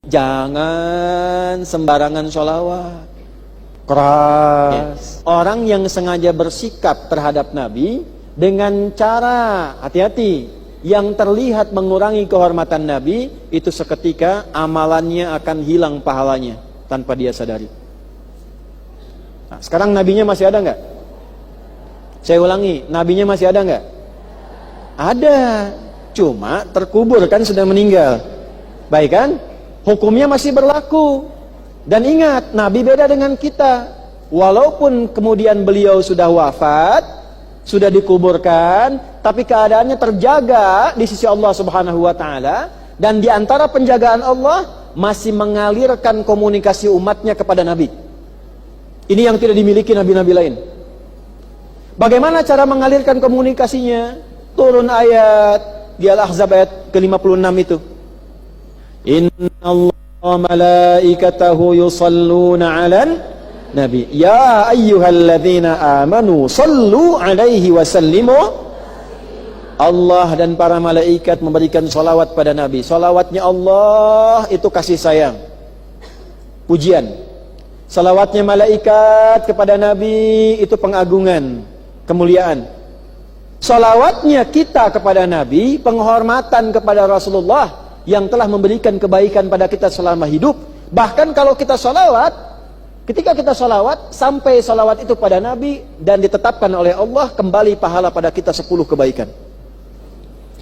Jangan sembarangan sholawat. Keras. Orang yang sengaja bersikap terhadap Nabi dengan cara, hati-hati, yang terlihat mengurangi kehormatan Nabi, itu seketika amalannya akan hilang pahalanya tanpa dia sadari. Nah, sekarang nabinya masih ada nggak? Saya ulangi, nabinya masih ada nggak? Ada, cuma terkubur kan, sudah meninggal. Baik kan? Hukumnya masih berlaku. Dan ingat, Nabi beda dengan kita. Walaupun kemudian beliau sudah wafat, sudah dikuburkan, tapi keadaannya terjaga di sisi Allah Subhanahu wa taala, dan di antara penjagaan Allah masih mengalirkan komunikasi umatnya kepada Nabi. Ini yang tidak dimiliki nabi-nabi lain. Bagaimana cara mengalirkan komunikasinya? Turun ayat di Al-Ahzab ayat ke-56 itu. Innallaha malaikatahu yusalluna 'alan nabi ya ayyuhalladzina amanu sallu 'alaihi wa sallimu. Allah dan para malaikat memberikan salawat pada Nabi. Salawatnya Allah itu kasih sayang, pujian. Salawatnya malaikat kepada Nabi itu pengagungan, kemuliaan. Salawatnya kita kepada Nabi penghormatan kepada Rasulullah yang telah memberikan kebaikan pada kita selama hidup. Bahkan kalau kita salawat, ketika kita salawat, sampai salawat itu pada Nabi dan ditetapkan oleh Allah, kembali pahala pada kita 10 kebaikan.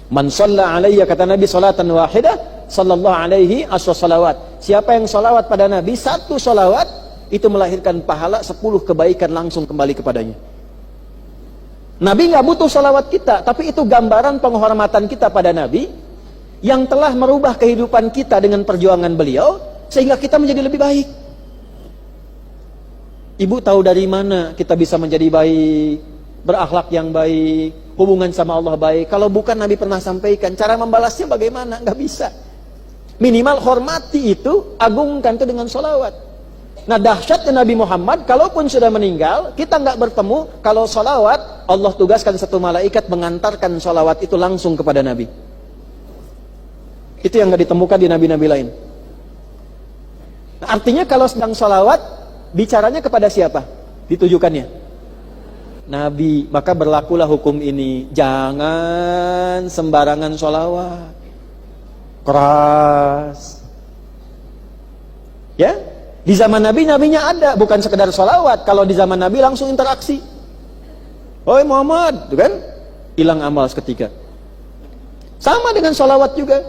Man shalla alayya, kata Nabi, salatan wahidah sallallahu alaihi asra salawat. Siapa yang salawat pada Nabi, 1 salawat, itu melahirkan pahala 10 kebaikan langsung kembali kepadanya. Nabi nggak butuh salawat kita, tapi itu gambaran penghormatan kita pada Nabi yang telah merubah kehidupan kita dengan perjuangan beliau, sehingga kita menjadi lebih baik. Ibu tahu dari mana kita bisa menjadi baik, berakhlak yang baik, hubungan sama Allah baik, kalau bukan Nabi pernah sampaikan? Cara membalasnya bagaimana? Nggak bisa. Minimal hormati itu, agungkan itu dengan sholawat. Nah, dahsyatnya Nabi Muhammad, kalaupun sudah meninggal, kita nggak bertemu, kalau sholawat, Allah tugaskan 1 malaikat mengantarkan sholawat itu langsung kepada Nabi. Itu yang nggak ditemukan di nabi-nabi lain. Nah, artinya kalau sedang sholawat, bicaranya kepada siapa? Ditujukannya Nabi. Maka berlakulah hukum ini. Jangan sembarangan sholawat. Keras. Ya, di zaman Nabi, nabinya ada, bukan sekedar sholawat. Kalau di zaman Nabi langsung interaksi. Oi Muhammad, itu kan? Hilang amal seketika. Sama dengan sholawat juga.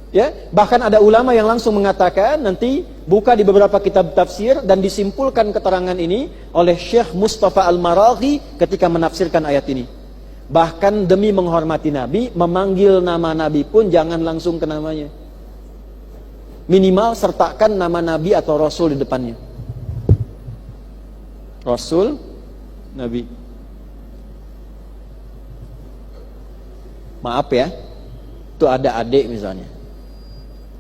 Ya, bahkan ada ulama yang langsung mengatakan, nanti buka di beberapa kitab tafsir dan disimpulkan keterangan ini oleh Syekh Mustafa Al-Maraghi ketika menafsirkan ayat ini. Bahkan demi menghormati Nabi, memanggil nama Nabi pun jangan langsung ke namanya. Minimal sertakan nama Nabi atau Rasul di depannya. Rasul, Nabi. Maaf ya, itu ada adik misalnya.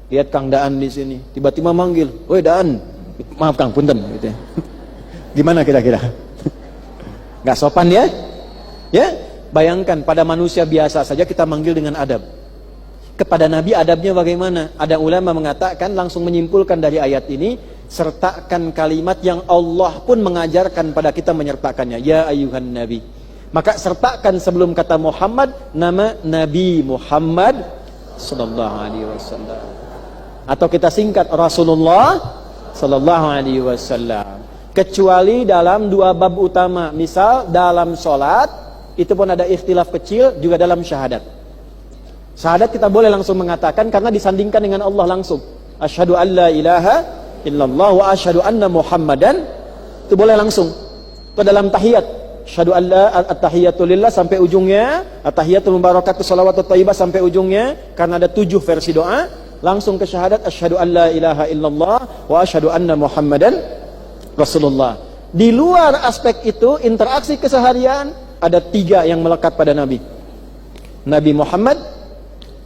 Lihat Kang Daan di sini, tiba-tiba manggil, "Woi Daan, maaf Kang, punten," gitu ya. Gimana kira-kira? Gak sopan ya? Ya, bayangkan pada manusia biasa saja kita manggil dengan adab. Kepada Nabi adabnya bagaimana? Ada ulama mengatakan, langsung menyimpulkan dari ayat ini, sertakan kalimat yang Allah pun mengajarkan pada kita menyertakannya. Ya ayuhan Nabi. Maka sertakan sebelum kata Muhammad, nama Nabi Muhammad sallallahu alaihi wasallam. Atau kita singkat Rasulullah sallallahu alaihi wasallam. Kecuali dalam 2 bab utama. Misal dalam sholat, itu pun ada ikhtilaf kecil, juga dalam syahadat. Syahadat kita boleh langsung mengatakan karena disandingkan dengan Allah langsung. Asyhadu an la ilaha illallah wa asyhadu anna Muhammadan, itu boleh langsung. Itu dalam tahiyat. Asyhadu an la at-tahiyatu lillah sampai ujungnya, at-tahiyatul mubarakatuh shalawatut thayyibah sampai ujungnya, karena ada 7 versi doa. Langsung ke syahadat, asyhadu an la ilaha illallah wa asyhadu anna Muhammadan Rasulullah. Di luar aspek itu, interaksi keseharian, ada 3 yang melekat pada Nabi. Nabi Muhammad,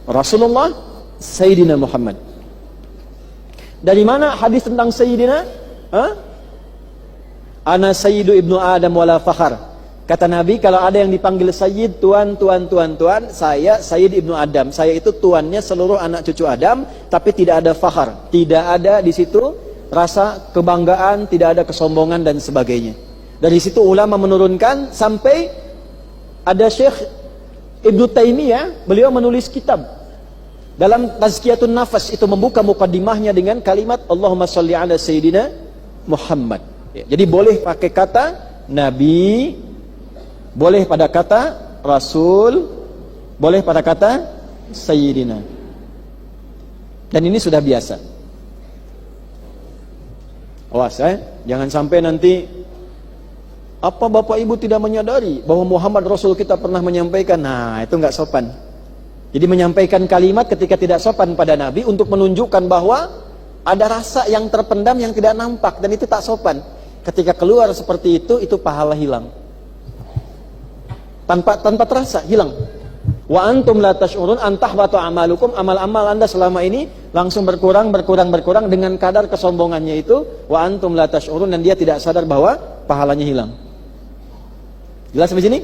Rasulullah, Sayyidina Muhammad. Dari mana hadis tentang Sayyidina? Ana sayyidu ibnu Adam wala fakhar. Kata Nabi, kalau ada yang dipanggil Sayyid, tuan, saya Sayyid Ibnu Adam. Saya itu tuannya seluruh anak cucu Adam, tapi tidak ada fakhar. Tidak ada di situ rasa kebanggaan, tidak ada kesombongan dan sebagainya. Dari situ ulama menurunkan sampai ada Syekh Ibnu Taimiyah, beliau menulis kitab dalam Tazkiyatun Nafas, itu membuka mukaddimahnya dengan kalimat Allahumma sholli ala Sayyidina Muhammad. Ya, jadi boleh pakai kata Nabi, boleh pada kata Rasul, boleh pada kata Sayyidina. Dan ini sudah biasa. Awas jangan sampai nanti apa Bapak Ibu tidak menyadari bahwa Muhammad Rasul kita pernah menyampaikan. Nah, itu nggak sopan. Jadi menyampaikan kalimat ketika tidak sopan pada Nabi untuk menunjukkan bahwa ada rasa yang terpendam yang tidak nampak, dan itu tak sopan. Ketika keluar seperti itu pahala hilang. Tanpa terasa hilang. Wa antum la tash'urun an tahbata amalukum, amal-amal Anda selama ini langsung berkurang dengan kadar kesombongannya itu, wa antum la tash'urun, dan dia tidak sadar bahwa pahalanya hilang. Jelas sampai sini?